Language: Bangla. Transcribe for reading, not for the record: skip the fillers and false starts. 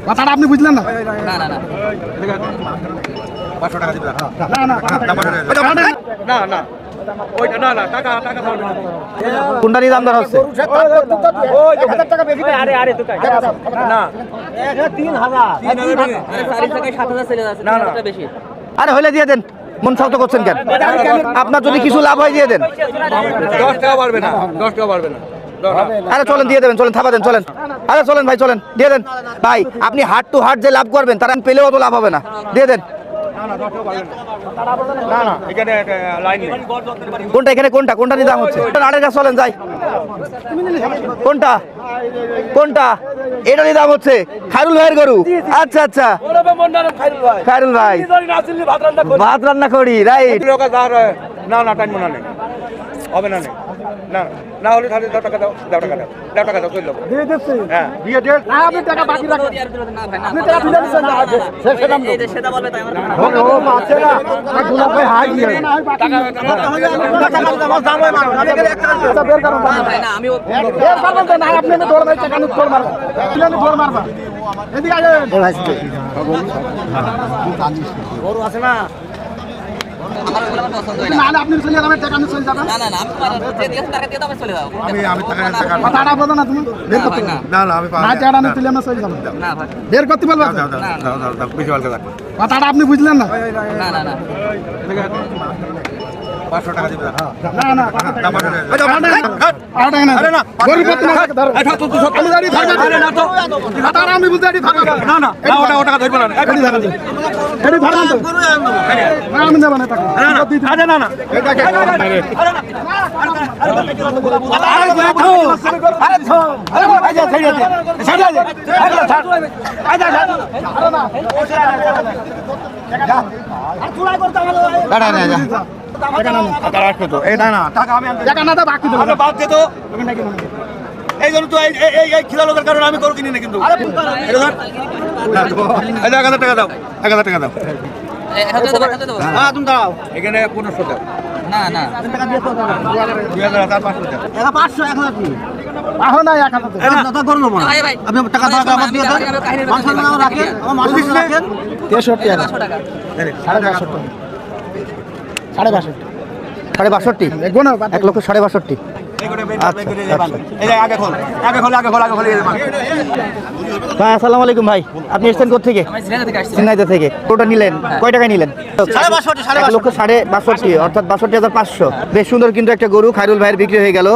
কথাটা আপনি বুঝলেন না? না না না 500 টাকা দিবেন। না না ওইটা না না টাকা টাকা পাবেন না। কোনটা নিয়ে দাম দর হচ্ছে? না 7,000 চলে যাচ্ছে, 3,000 বেশি। আরে হইলে দিয়ে দেন, মন শক্ত করছেন কেন? আপনার যদি কিছু লাভ হয় দিয়ে দেন। 10 টাকা পারবে না, 10 টাকা পারবে না। আরে চলেন দিয়ে দেবেন, চলেন থাপা দেন, চলেন। আরে চলেন ভাই, চলেন দিয়ে দেন ভাই। আপনি হার্ট টু হার্ট যে লাভ করবেন তারা পেলেও তো লাভ হবে না, দিয়ে দেন। না না এখানে লাইন নেই। কোনটা এখানে কোনটা কোনটা নিয়ে দাম হচ্ছে? আড়াই কাছে চলেন যাই। কোনটা কোনটা এটা নিয়ে দাম হচ্ছে? খায়রুল ভাইয়ের গরু। আচ্ছা আচ্ছা, খায়রুল ভাই ভাত রান্না করি, রাইট। না না টাইম মনে নেই, হবে না নেই। না না হলে তাহলে 10 টাকা দাও, 10 টাকা দাও, 10 টাকা দাও কই লোক দিয়ে দিচ্ছি। হ্যাঁ দিয়ে দে। না আপনি টাকা বাকি রাখেন। না ভাই না, আপনি টাকা তুলে দিচ্ছেন না? এই যে সেটা বলবে তাই আমার ও আছে না, গুলা ভাই হাই দিয়ে টাকা দাম হয় মানুষ আচ্ছা বের করুন। না ভাই না, আমি বের করবেন তো না, আপনি আমি দৌড় মারি টাকা নিয়ে দৌড় মারবা। তুলে নিয়ে দৌড় মারবা। এদিকে আসেন। গরু আছে না? আমার ওগুলো আমার পছন্দ হয় না। না না আপনি চলে যাবেন, টাকা নিয়ে চলে যাবেন। না না না, আমি তোমার যে দিয়েছে টাকা দিয়ে তো আমি চলে যাবো। আমি টাকা কথাটা বলো না তুমি। বের করতে না না না আমি না টাকা নিয়ে তুলে আমরা চলে যাবো। না ভাই বের করতে বলবা তো? দাও বেশি ভালো কথা। কথাটা আপনি বুঝলেন না? না না না 500 টাকা দিবেন। না না আর টাকা না। আরে না গরিব করতে না ধরো। আমি দাঁড়ি থাকবে। আরে না তো কথাটা আমি বুঝতে দাঁড়ি থাকবে। না না ওটা টাকা ধরবে না। এডি ধরেন। এডি ধরেন তো। না আমি নেব না টাকা। না না আরে না না টাকা না তো বাকি দেবো। বাদ দে তো এই জন্য তো এই খিলা লোকের কারণে আমি গরু কিনি না কিন্তু 1000 টাকা দাও 1000 টাকা দাও হাতে দেবো। হ্যাঁ তুমি দাও এখানে 1500 দাও না না 2000 আর 500 দাও আহ না 1000 ভাই ভাই আপনি টাকা দাও, আমার দিয়ে দেন। মাংসের নাম রাখেন, আমার মাংসের নাম রাখেন। 63 টাকা। 500 টাকা। 65 62.5 দেখো না 1,62,500। ভাই আসসালামু আলাইকুম ভাই, আপনি এসেছেন কোথা থেকে? আমি ঝিনাইদহ থেকে আসছি। চিন্নাইতে থেকে। ওটা নিলেন কয় টাকা নিলেন? 1,62,500, অর্থাৎ 62,500। বেশ সুন্দর কিন্তু একটা গরু খায়রুল ভাইয়ের বিক্রি হয়ে গেল।